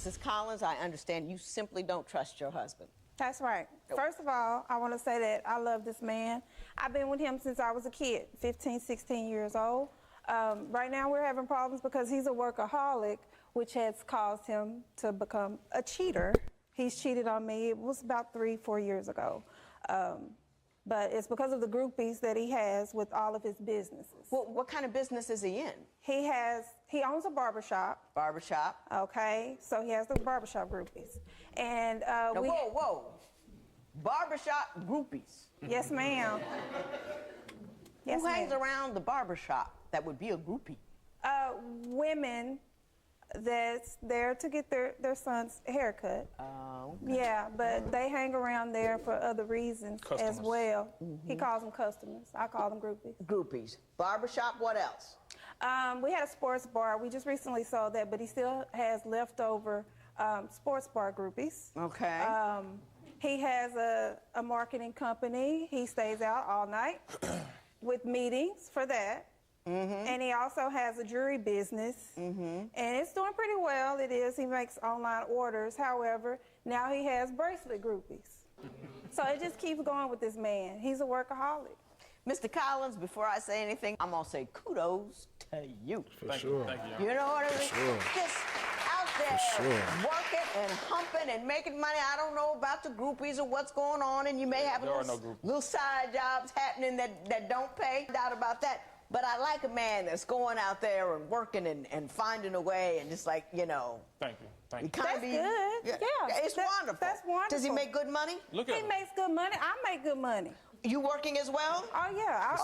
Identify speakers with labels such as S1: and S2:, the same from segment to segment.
S1: Mrs. Collins, I understand you simply don't trust your husband.
S2: That's right. First of all, I want to say that I love this man. I've been with him since I was a kid, 15, 16 years old. Right now we're having problems because he's a workaholic, which has caused him to become a cheater. He's cheated on me. It was about 3-4 years ago. But it's because of the groupies that he has with all of his businesses.
S1: Well, what kind of business is he in?
S2: He owns a barbershop.
S1: Barbershop?
S2: Okay, so he has the barbershop groupies. And
S1: now, whoa. Barbershop groupies?
S2: Yes, ma'am. Yes,
S1: who hangs around the barbershop that would be a groupie?
S2: Women that's there to get their son's haircut.
S1: Oh. Okay.
S2: Yeah, but they hang around there for other reasons as well. He calls them customers. I call them groupies.
S1: Groupies. Barbershop, what else?
S2: We had a sports bar. We just recently sold that, but he still has leftover sports bar groupies.
S1: Okay.
S2: He has a marketing company. He stays out all night with meetings for that. And he also has a jewelry business, and it's doing pretty well. It is. He makes online orders. However, now he has bracelet groupies. So it just keeps going with this man. He's a workaholic.
S1: Mr. Collins, before I say anything, I'm going to say kudos to you.
S3: For sure.
S1: Thank you. You know what I mean?
S3: Sure.
S1: Just out there working and humping and making money. I don't know about the groupies or what's going on, and you may have little side jobs happening that don't pay. No doubt about that. But I like a man that's going out there and working and finding a way and just like, you know.
S3: Thank you. Thank you.
S2: That's good. Yeah.
S1: It's wonderful.
S2: That's wonderful.
S1: Does he make good money?
S2: He makes good money. I make good money.
S1: You working as well?
S2: Oh, yeah.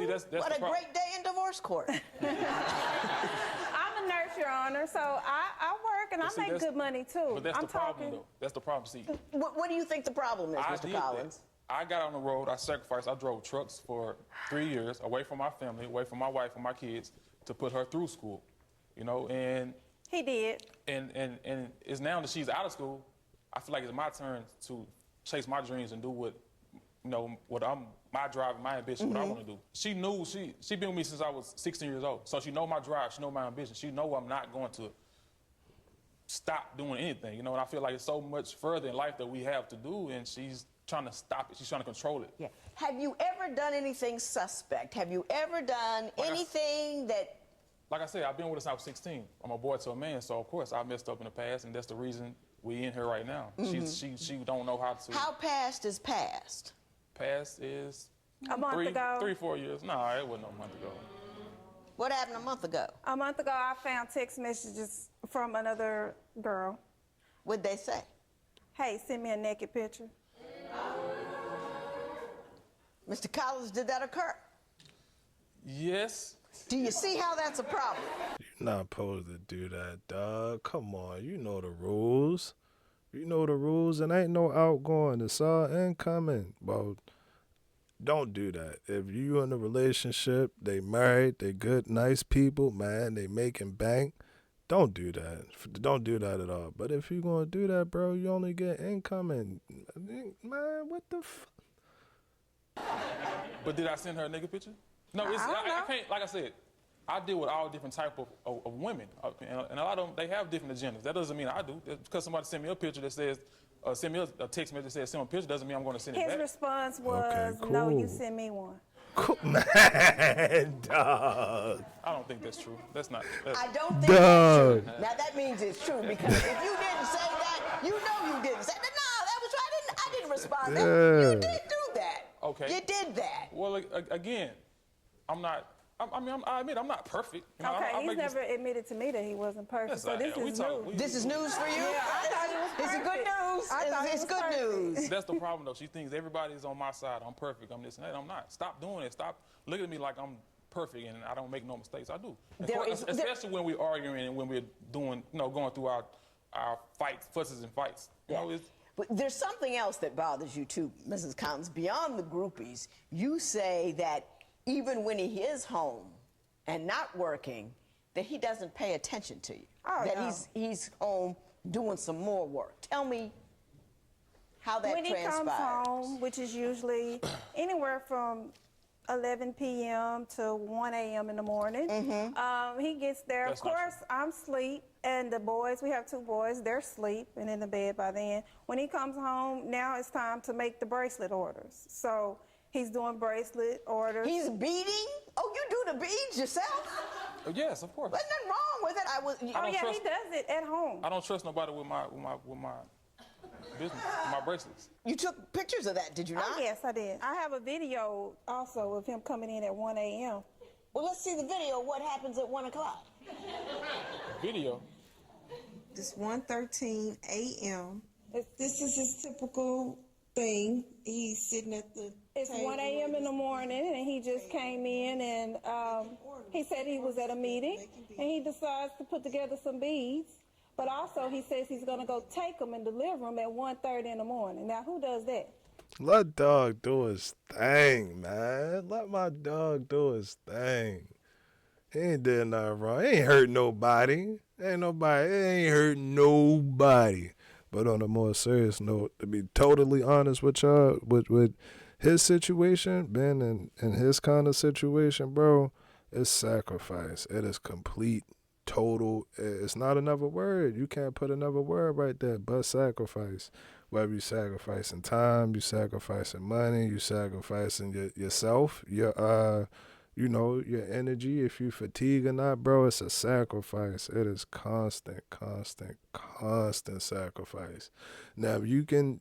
S3: That's
S1: what a great day in divorce court.
S2: I'm a nurse, Your Honor, so I work and I make good money, too.
S3: But that's the problem, though. That's the problem. See,
S1: what do you think the problem is, Mr. Collins?
S3: I got on the road. I sacrificed. I drove trucks for 3 years, away from my family, away from my wife and my kids, to put her through school. You know, and
S2: he did.
S3: And it's now that she's out of school, I feel like it's my turn to chase my dreams and do what, you know, my drive and my ambition, what I want to do. She knew, she been with me since I was 16 years old. So she know my drive, she know my ambition. She know I'm not going to stop doing anything, you know, and I feel like it's so much further in life that we have to do, and she's trying to stop it. She's trying to control it.
S1: Yeah. Have you ever done anything suspect? Have you ever done anything that...
S3: Like I said, I've been with her since I was 16. I'm a boy to a man, so of course I messed up in the past, and that's the reason we in here right now. She don't know how to...
S1: How past is past?
S3: Past is...
S2: A month ago.
S3: 3-4 years. No, it wasn't a month ago.
S1: What happened a month ago?
S2: A month ago, I found text messages from another girl.
S1: What'd they say?
S2: Hey, send me a naked picture.
S1: Mr. Collins, did that occur?
S3: Yes.
S1: Do you see how that's a problem?
S4: You're not supposed to do that, dog. Come on, you know the rules. You know the rules, and ain't no outgoing. It's all incoming. Well, don't do that. If you in a relationship, they married, they good, nice people, man, they making bank, don't do that. Don't do that at all. But if you're going to do that, bro, you only get incoming. Man, what the
S3: But did I send her a nigga picture? No, I can't, like I said, I deal with all different type of women, and a lot of them, they have different agendas. That doesn't mean I do. Just because somebody sent me a picture that says, send me a text message that says send me a picture doesn't mean I'm going to send it back.
S2: His response was,
S4: okay, cool.
S2: No, you send me one.
S4: Cool. Man, dog.
S3: I don't think that's true. That's not.
S1: I don't think that's true. Now that means it's true, because if you didn't say that, you know you didn't say that. No, that was right. I didn't respond.
S4: Yeah.
S1: You did do that.
S3: Okay.
S1: You did that.
S3: Well, again, I'm not. I admit I'm not perfect. You know,
S2: Okay, he's never admitted to me that he wasn't perfect, so this is news.
S1: This is news for you?
S2: Yeah, I thought it was
S1: This is good news. It's good news.
S3: That's the problem, though. She thinks everybody's on my side. I'm perfect. I'm this and that. I'm not. Stop doing it. Stop looking at me like I'm perfect and I don't make no mistakes. I do. Especially when we're arguing and when we're doing, you know, going through our fights, fusses and fights. You know,
S1: but there's something else that bothers you, too, Mrs. Collins. Beyond the groupies, you say that even when he is home and not working, that he doesn't pay attention to you.
S2: Oh,
S1: that
S2: no.
S1: he's home doing some more work. Tell me how that transpired.
S2: When he comes home, which is usually anywhere from 11 p.m. to 1 a.m. in the morning. He gets there.
S3: That's
S2: of course, I'm asleep, and the boys, we have 2 boys, they're asleep and in the bed by then. When he comes home, now it's time to make the bracelet orders. So he's doing bracelet orders.
S1: He's beading? Oh, you do the beads yourself?
S3: Oh, yes, of course.
S1: There's nothing wrong with it.
S2: Oh, yeah, he does it at home.
S3: I don't trust nobody with my business, with my bracelets.
S1: You took pictures of that, did you not?
S2: Oh, yes, I did. I have a video also of him coming in at 1 a.m.
S1: Well, let's see the video of what happens at 1 o'clock.
S3: Video?
S5: It's 1:13 a.m. This is his typical thing. He's sitting at the
S2: It's
S5: table
S2: 1 a.m. in the morning, and he just came in, and he said he was at a meeting, and he decides to put together some beads. But also, he says he's going to go take them and deliver them at 1:30 in the morning. Now, who does that?
S4: Let dog do his thing, man. Let my dog do his thing. He ain't did nothing wrong. He ain't hurt nobody. Ain't hurt nobody. But on a more serious note, to be totally honest with y'all, with his situation, being in his kind of situation, bro, it's sacrifice. It is complete, total. It's not another word. You can't put another word right there but sacrifice. Whether you sacrificing time, you sacrificing money, you sacrificing yourself, your energy. If you fatigue or not, bro, it's a sacrifice. It is constant sacrifice. Now, if you can,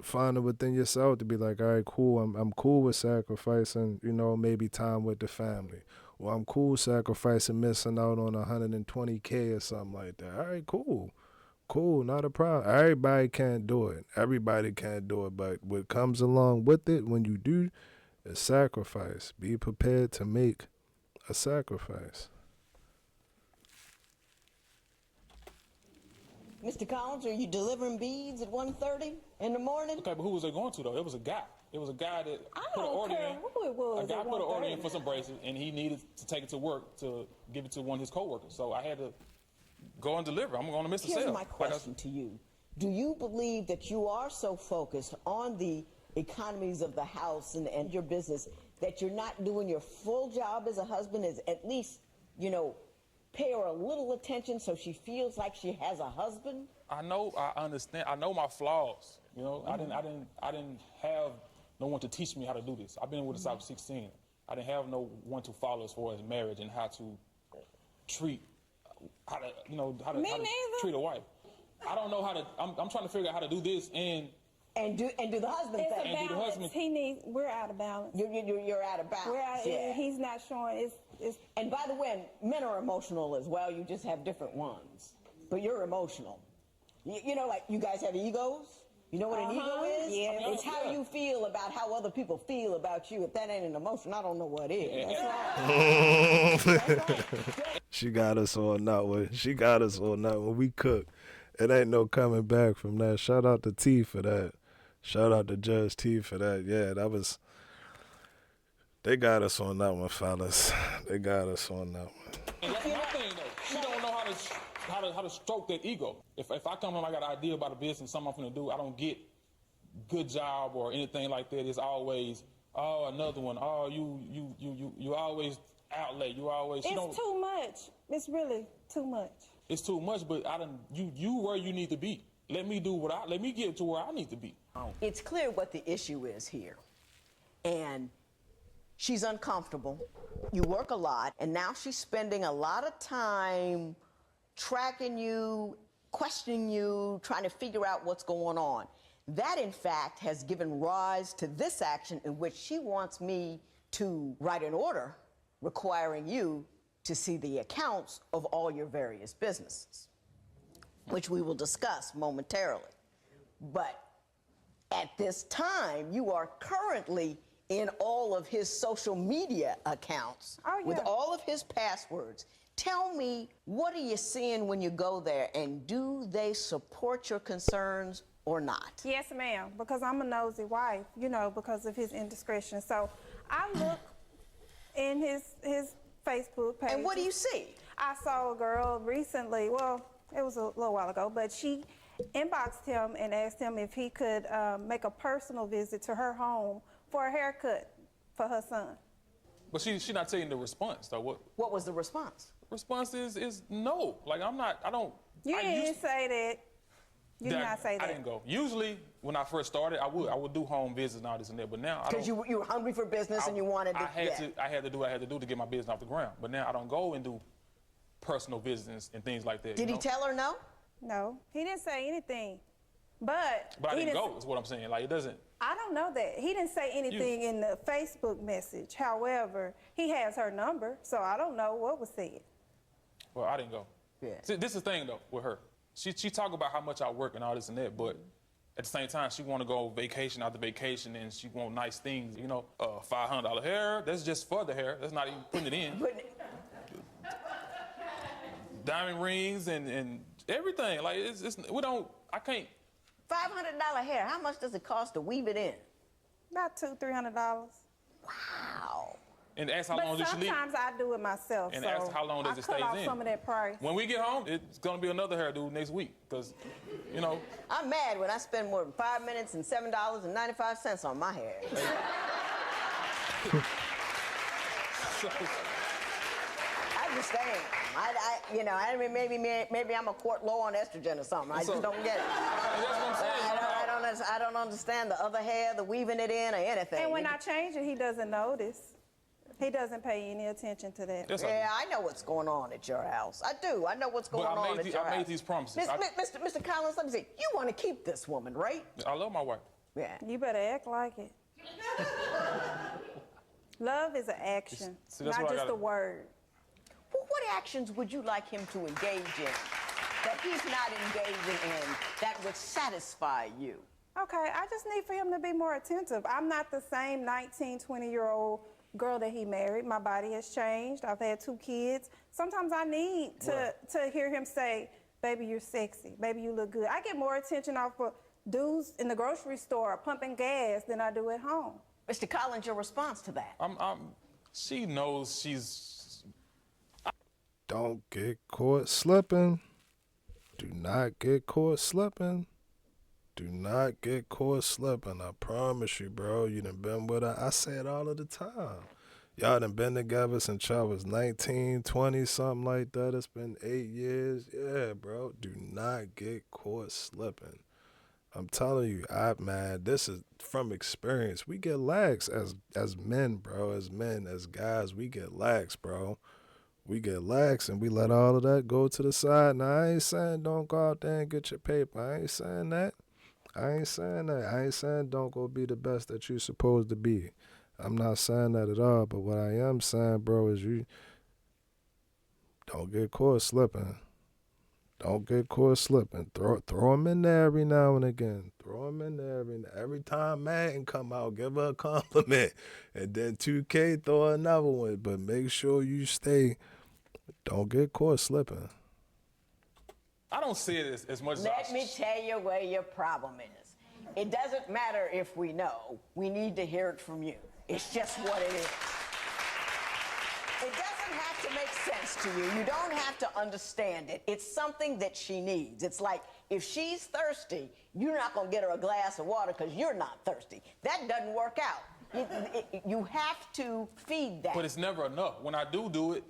S4: find it within yourself to be like, all right, cool, I'm cool with sacrificing, maybe time with the family. Or I'm cool sacrificing missing out on $120K or something like that. All right, cool. Cool, not a problem. Everybody can't do it. Everybody can't do it. But what comes along with it when you do is sacrifice. Be prepared to make a sacrifice.
S1: Mr. Collins, are you delivering beads at 1:30 in the morning?
S3: Okay, but who was they going to, though? It was a guy. It was a guy that put an
S2: don't
S3: order
S2: care
S3: in.
S2: who it was
S3: A guy
S2: at
S3: put an order in
S2: 1:30.
S3: for some bracelets, and he needed to take it to work to give it to one of his coworkers. So I had to go and deliver. I'm going to miss the
S1: Here's
S3: sale.
S1: my question to you. Do you believe that you are so focused on the economies of the house and your business that you're not doing your full job as a husband, is at least, pay her a little attention so she feels like she has a husband?
S3: I know, I understand. I know my flaws. I didn't have no one to teach me how to do this. I've been with us since I was 16. I didn't have no one to follow as far as marriage and how to treat, how to treat a wife. I don't know how to. I'm trying to figure out how to do this and
S1: do the husband
S2: It's
S1: thing.
S2: a balance. We're out of balance.
S1: You're out of balance.
S2: He's not showing.
S1: And by the way, men are emotional as well. You just have different ones. But you're emotional. Like you guys have egos. You know what an ego is?
S2: Yeah.
S1: It's how you feel about how other people feel about you. If that ain't an emotion, I don't know what is.
S2: That's right.
S4: She got us on that one. She got us on that one. We cook. It ain't no coming back from that. Shout out to T for that. Shout out to Judge T for that. Yeah, that was. They got us on that one, fellas. They got us on that one.
S3: And that's my thing, though. She don't know how to stroke that ego. If I come home, I got an idea about a business, something I'm finna do, I don't get good job or anything like that. It's always, oh, another one. Oh, you always out late. You always.
S2: It's too much. It's really too much.
S3: It's too much, but you where you need to be. Let me get to where I need to be.
S1: It's clear what the issue is here. And she's uncomfortable. You work a lot, and now she's spending a lot of time tracking you, questioning you, trying to figure out what's going on. That, in fact, has given rise to this action in which she wants me to write an order requiring you to see the accounts of all your various businesses, which we will discuss momentarily. But at this time, you are currently in all of his social media accounts with all of his passwords. Tell me, what are you seeing when you go there, and do they support your concerns or not?
S2: Yes, ma'am, because I'm a nosy wife, because of his indiscretion. So I look in his Facebook page.
S1: And what do you see?
S2: I saw a girl recently, well, it was a little while ago, but she inboxed him and asked him if he could make a personal visit to her home for a haircut. for her son.
S3: But she not telling the response, though.
S1: What was the response?
S3: Response is no. Like, I don't.
S2: You didn't say that. You did not say that.
S3: I didn't go. Usually, when I first started, I would do home visits and all this and that. But now I don't.
S1: Because you were hungry for business and you wanted to.
S3: I had to do what I had to do to get my business off the ground. But now I don't go and do personal visits and things like that.
S1: Did he tell her no?
S2: No, he didn't say anything. But
S3: I didn't go, is what I'm saying. Like, it doesn't.
S2: I don't know that. He didn't say anything in the Facebook message. However, he has her number, so I don't know what was said.
S3: Well, I didn't go.
S1: Yeah.
S3: See, this is the thing, though, with her. She talk about how much I work and all this and that, but at the same time, she want to go vacation after vacation, and she want nice things, you know, $500 hair. That's just for the hair. That's not even putting it in. Diamond rings and everything. Like, I can't.
S1: $500 hair, how much does it cost to weave it in?
S2: About $200-300.
S1: Wow.
S3: And ask how long does she leave.
S2: Sometimes I do it myself.
S3: And
S2: so
S3: ask how long does it stay in.
S2: I cut off some of that price.
S3: When we get home, it's gonna be another hairdo next week, because, you know.
S1: I'm mad when I spend more than 5 minutes and $7.95 on my hair. I understand. I mean, maybe I'm a quart low on estrogen or something. I just don't get it.
S3: That's what I'm saying.
S1: I don't understand the other hair, the weaving it in, or anything.
S2: And when I change it, he doesn't notice. He doesn't pay any attention to that.
S1: Yeah, I know what's going on at your house. I do. I know what's going on at your house.
S3: I made these promises.
S1: Mr. Collins, let me see. You want to keep this woman, right?
S3: I love my wife.
S1: Yeah.
S2: You better act like it. Love is an action, not just a word.
S1: Well, what actions would you like him to engage in that he's not engaging in that would satisfy you?
S2: Okay, I just need for him to be more attentive. I'm not the same 19, 20-year-old girl that he married. My body has changed. I've had 2 kids. Sometimes I need to hear him say, baby, you're sexy. Baby, you look good. I get more attention off of dudes in the grocery store pumping gas than I do at home.
S1: Mr. Collins, your response to that?
S3: She knows she's...
S4: Don't get caught slipping. Do not get caught slipping. Do not get caught slipping. I promise you, bro. You done been with her. I say it all of the time. Y'all done been together since y'all was 19, 20, something like that. It's been 8 years. Yeah, bro. Do not get caught slipping. I'm telling you, man, this is from experience. We get lax as men, bro. As men, as guys, we get lax, bro. We get lax and we let all of that go to the side. Now, I ain't saying don't go out there and get your paper. I ain't saying that. I ain't saying don't go be the best that you're supposed to be. I'm not saying that at all. But what I am saying, bro, is you don't get caught slipping. Don't get caught slipping. Throw them in there every now and again. Throw them in there every time Madden come out, give her a compliment. And then 2K, throw another one. But make sure you stay. Don't get caught slipping.
S3: I don't see it as much as
S1: Let me tell you where your problem is. It doesn't matter if we know. We need to hear it from you. It's just what it is. It doesn't have to make sense to you. You don't have to understand it. It's something that she needs. It's like if she's thirsty, you're not going to get her a glass of water because you're not thirsty. That doesn't work out. You have to feed that.
S3: But it's never enough. When I do it,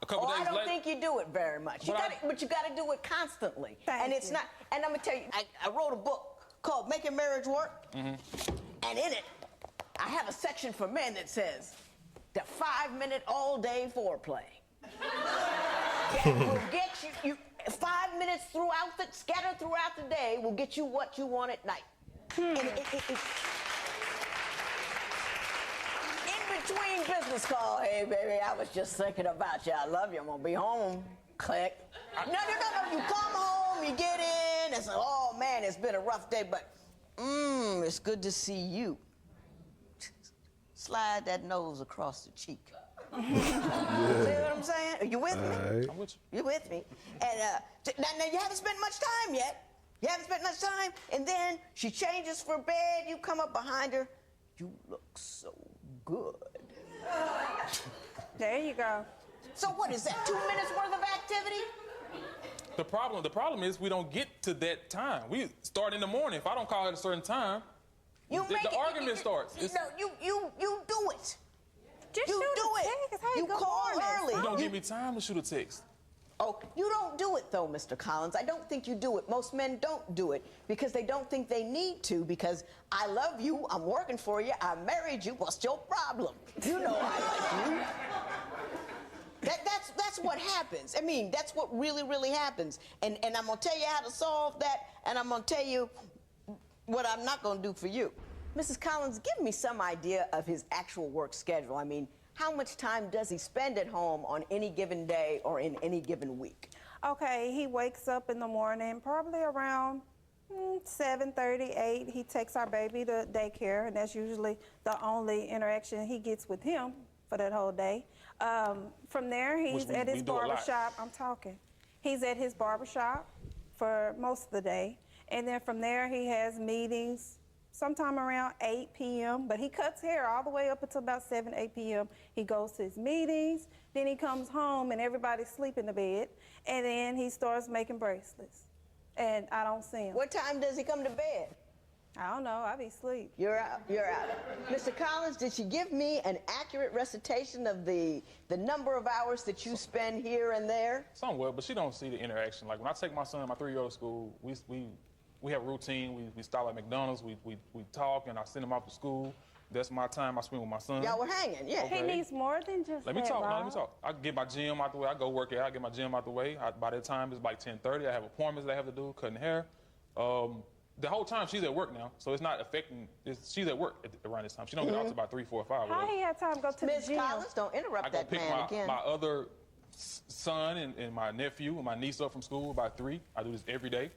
S3: a couple days later.
S1: I don't think you do it very much. But you got to do it constantly.
S2: Thank you.
S1: Not. And I'm gonna tell you, I wrote a book called "Making Marriage Work," and in it, I have a section for men that says the 5-minute all-day foreplay. That will get you 5 minutes scattered throughout the day will get you what you want at night. Between business call, hey baby, I was just thinking about you. I love you. I'm gonna be home. Click. No. You come home, you get in. It's like, oh man, it's been a rough day, but it's good to see you. Slide that nose across the cheek. See what I'm saying? Are you with me?
S4: Right.
S3: I'm with you.
S1: You're with me. And now you haven't spent much time yet. You haven't spent much time. And then she changes for bed. You come up behind her. You look so good.
S2: There you go.
S1: So what is that, 2 minutes worth of activity?
S3: The problem is we don't get to that time. We start in the morning. If I don't call at a certain time, the argument starts.
S1: You do do it.
S2: Just
S1: You
S2: shoot
S1: do
S2: a
S1: it.
S2: text. Hey,
S1: You
S2: good
S1: call
S2: morning.
S1: early.
S3: You don't give me time to shoot a text.
S1: Oh, you don't do it though, Mr. Collins. I don't think you do it. Most men don't do it because they don't think they need to because I love you, I'm working for you, I married you, what's your problem? You know I like you. That's what happens. I mean, that's what really, really happens. And I'm gonna tell you how to solve that, and I'm gonna tell you what I'm not gonna do for you. Mrs. Collins, give me some idea of his actual work schedule. I mean, how much time does he spend at home on any given day or in any given week?
S2: Okay, he wakes up in the morning, probably around 7:30, 8. He takes our baby to daycare, and that's usually the only interaction he gets with him for that whole day. From there, he's at his barbershop. I'm talking. He's at his barbershop for most of the day, and then from there, he has meetings sometime around 8 p.m., but he cuts hair all the way up until about 7, 8 p.m. He goes to his meetings, then he comes home and everybody's sleeping in the bed, and then he starts making bracelets, and I don't see him.
S1: What time does he come to bed?
S2: I don't know, I be asleep.
S1: You're out. Mr. Collins, did she give me an accurate recitation of the number of hours that you spend here and there?
S3: Somewhat, but she don't see the interaction. Like when I take my son, my 3-year-old to school, we have a routine. We stop at McDonald's. We talk, and I send him off to school. That's my time I spend with my son.
S1: Y'all were hanging, yeah.
S2: He needs more than just
S3: Let me
S2: that,
S3: talk.
S2: Rob.
S3: Let me talk. I get my gym out the way. I go work out. I get my gym out the way. By that time, it's like 10:30. I have appointments that I have to do, cutting hair. The whole time she's at work now, so it's not affecting. She's at work around this time. She don't get out to about 3, 4, 5.
S2: How he have time to go to the
S1: Ms.
S2: gym?
S1: Collins, don't interrupt
S3: I go
S1: that
S3: pick
S1: man again.
S3: my other son and my nephew and my niece up from school by 3. I do this every day,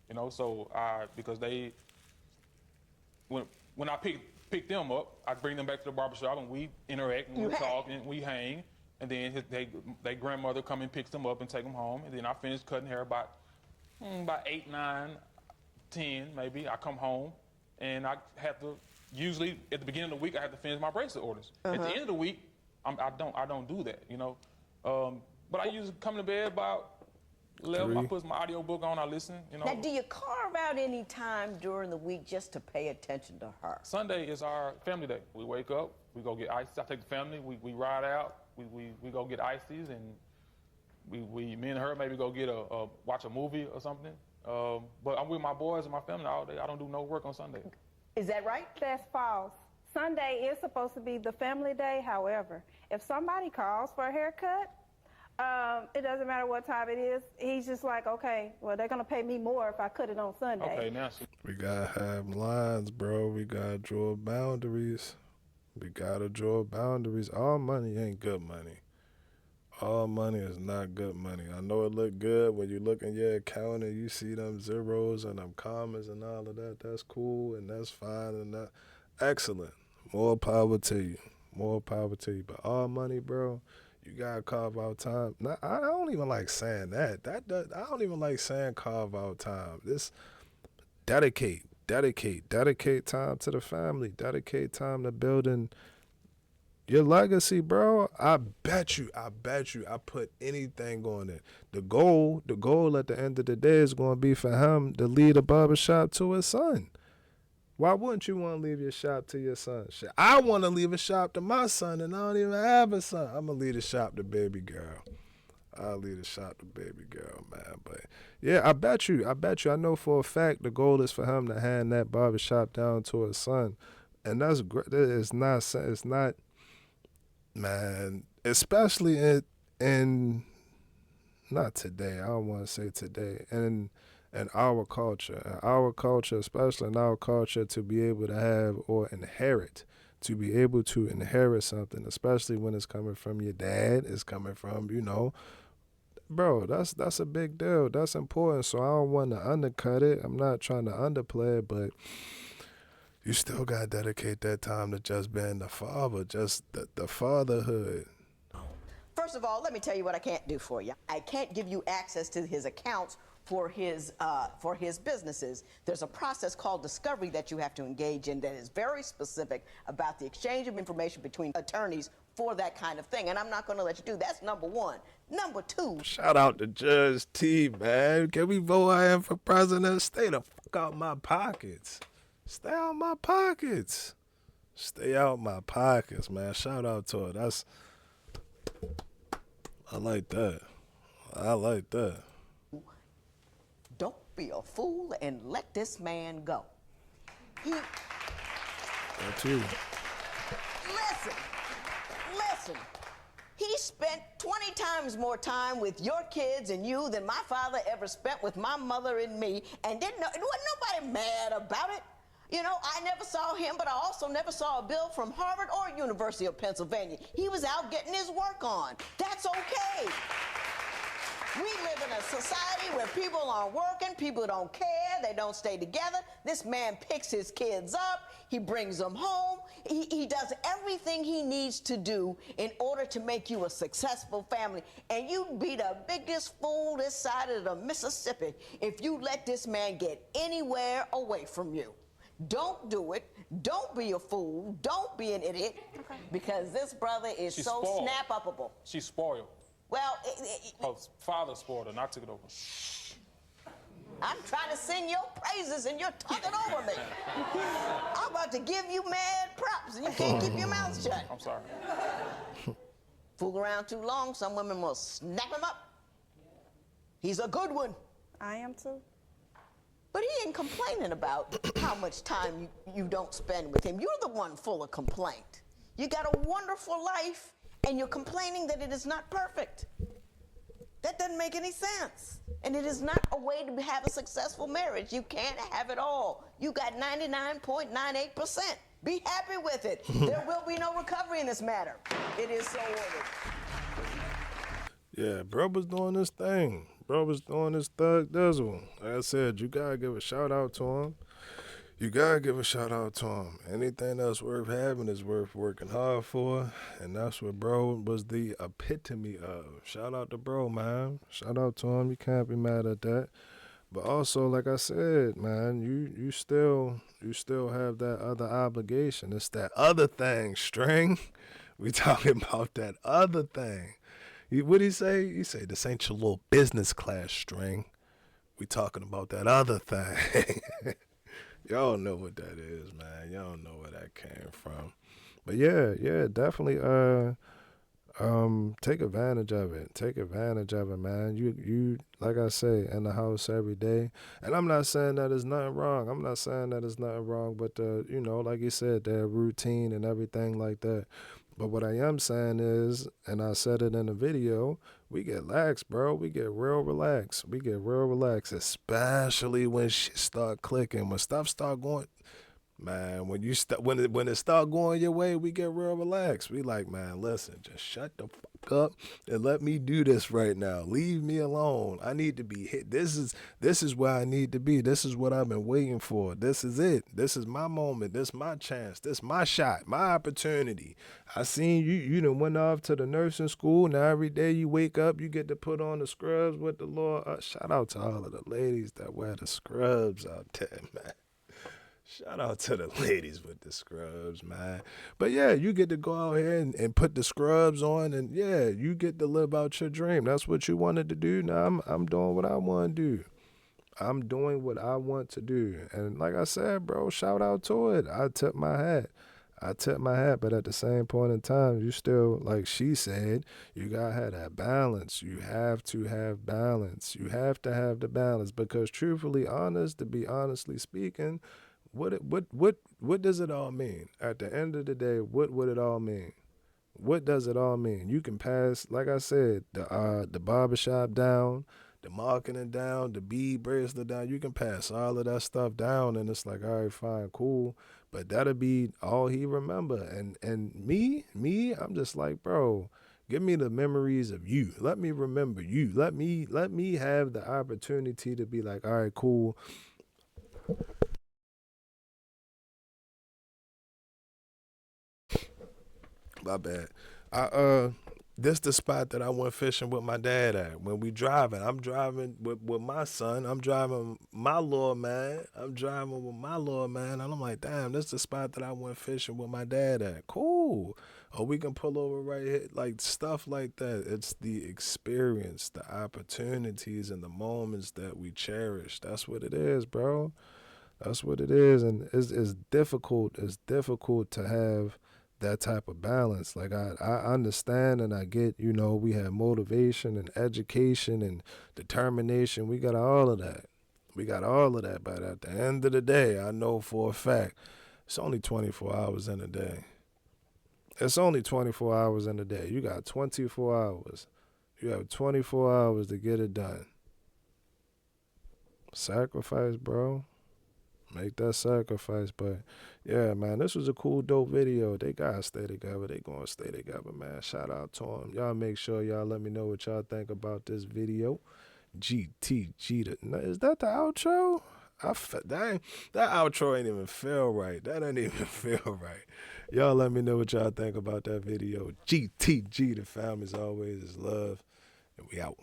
S3: you know. So because when I pick them up, I bring them back to the barbershop and we interact and we talk and we hang. And then they grandmother come and picks them up and take them home. And then I finish cutting hair about 8, 9, 10 maybe. I come home and I have to, usually at the beginning of the week, I have to finish my bracelet orders. At the end of the week, I don't do that, you know. But I usually come to bed about 11. I put my audio book on, I listen, you know.
S1: Now, do you carve out any time during the week just to pay attention to her?
S3: Sunday is our family day. We wake up, we go get ices. I take the family, we ride out, we go get ices, and me and her maybe go get watch a movie or something. But I'm with my boys and my family all day. I don't do no work on Sunday.
S1: Is that right?
S2: That's false. Sunday is supposed to be the family day. However, if somebody calls for a haircut, it doesn't matter what time it is. He's just like, okay, well, they're going to pay me more if I cut it on Sunday.
S3: Okay, now
S4: We gotta have lines, bro. We gotta draw boundaries. We gotta draw boundaries. All money ain't good money. All money is not good money. I know it look good when you look in your account and you see them zeros and them commas and all of that. That's cool and that's fine and that excellent. More power to you. More power to you. But all money, bro, you gotta carve out time. Now, I don't even like saying that. I don't even like saying carve out time. This dedicate time to the family. Dedicate time to building your legacy, bro. I bet you, I put anything on it. The goal at the end of the day is going to be for him to lead a barbershop to his son. Why wouldn't you want to leave your shop to your son? Shit, I want to leave a shop to my son, and I don't even have a son. I'm going to leave a shop to baby girl. I'll leave the shop to baby girl, man. But, yeah, I bet you. I know for a fact the goal is for him to hand that barbershop down to his son. And that's great. It's not, man, especially in not today. I don't want to say today. In our culture, especially in our culture, to be able to have or inherit, to be able to inherit something, especially when it's coming from your dad, it's coming from, you know, bro, that's a big deal. That's important. So I don't want to undercut it. I'm not trying to underplay it, but you still got to dedicate that time to just being the father, just the fatherhood.
S1: First of all, let me tell you what I can't do for you. I can't give you access to his accounts for his businesses. There's a process called discovery that you have to engage in that is very specific about the exchange of information between attorneys for that kind of thing, and I'm not going to let you do. That's number one. Number two.
S4: Shout out to Judge T, man. Can we vote him for president? Stay the fuck out my pockets. Stay out my pockets. Stay out my pockets, man. Shout out to her. I like that. I like that.
S1: Don't be a fool and let this man go.
S4: That too.
S1: Listen. He spent 20 times more time with your kids and you than my father ever spent with my mother and me, and wasn't nobody mad about it. You know, I never saw him, but I also never saw a bill from Harvard or University of Pennsylvania. He was out getting his work on. That's okay. We live in a society where people aren't working, people don't care, they don't stay together. This man picks his kids up, he brings them home, he does everything he needs to do in order to make you a successful family. And you'd be the biggest fool this side of the Mississippi if you let this man get anywhere away from you. Don't do it. Don't be a fool. Don't be an idiot. Okay. Because this brother is
S3: She's
S1: so
S3: spoiled.
S1: snap-upable.
S3: She's spoiled.
S1: Well,
S3: Her father spoiled her, and I took it over.
S1: I'm trying to sing your praises and you're talking over me. I'm about to give you mad props and you can't keep your mouth shut.
S3: I'm sorry.
S1: Fool around too long, some women will snap him up. He's a good one.
S2: I am too.
S1: But he ain't complaining about how much time you don't spend with him. You're the one full of complaint. You got a wonderful life and you're complaining that it is not perfect. That doesn't make any sense. And it is not a way to have a successful marriage. You can't have it all. You got 99.98%. Be happy with it. There will be no recovery in this matter. It is so ordered.
S4: Yeah, bro was doing this thing. Bro was doing his thug dizzle. Like I said, you gotta give a shout out to him. You gotta give a shout out to him. Anything that's worth having is worth working hard for, and that's what bro was the epitome of. Shout out to bro, man. Shout out to him. You can't be mad at that. But also, like I said, man, you still have that other obligation. It's that other thing, String. We talking about that other thing. What'd he say? He say, this ain't your little business class, String. We talking about that other thing. Y'all know what that is, man. Y'all know where that came from. But yeah, definitely take advantage of it. Take advantage of it, man. You like I say, in the house every day. And I'm not saying that there's nothing wrong. I'm not saying that there's nothing wrong, but you know, like you said, that routine and everything like that. But what I am saying is, and I said it in the video, we get lax, bro. We get real relaxed. We get real relaxed, especially when shit start clicking. When stuff start going, man, when it start going your way, we get real relaxed. We like, man, listen, just shut the fuck up and let me do this right now. Leave me alone. I need to be hit. This is where I need to be. This is what I've been waiting for. This is it. This is my moment. This is my chance. This is my shot, my opportunity. I seen you done went off to the nursing school. Now every day you wake up, you get to put on the scrubs with the Lord. Shout out to all of the ladies that wear the scrubs out there, man. Shout out to the ladies with the scrubs, man. But yeah, you get to go out here and put the scrubs on, and yeah, you get to live out your dream. That's what you wanted to do. Now I'm doing what I want to do. I'm doing what I want to do. And like I said, bro, shout out to it. I tip my hat. But at the same point in time, you still, like she said, you gotta have that balance. You have to have balance. You have to have the balance, because truthfully honest, to be honestly speaking, what does it all mean? At the end of the day, what would it all mean? What does it all mean? You can pass, like I said, the barbershop down, the marketing down, the bead bracelet down. You can pass all of that stuff down, and it's like, all right, fine, cool. But that'll be all he remember. And me, I'm just like, bro, give me the memories of you. Let me remember you. Let me have the opportunity to be like, all right, cool. My bad. This the spot that I went fishing with my dad at. When we driving, I'm driving with my son. I'm driving my little man. And I'm like, damn, this the spot that I went fishing with my dad at. Cool. Or we can pull over right here. Like, stuff like that. It's the experience, the opportunities, and the moments that we cherish. That's what it is, bro. That's what it is, and it's difficult. It's difficult to have that type of balance. Like I understand and I get, we have motivation and education and determination. We got all of that. We got all of that, but at the end of the day, I know for a fact it's only 24 hours in a day. It's only 24 hours in a day. You got 24 hours. You have 24 hours to get it done. Sacrifice, bro. Make that sacrifice. But yeah, man, this was a cool, dope video. They gotta stay together. They gonna stay together, man. Shout out to them. Y'all make sure y'all let me know what y'all think about this video. GTG. Is that the outro? That outro ain't even feel right. That ain't even feel right. Y'all let me know what y'all think about that video. GTG. The fam, as always, is love. And we out.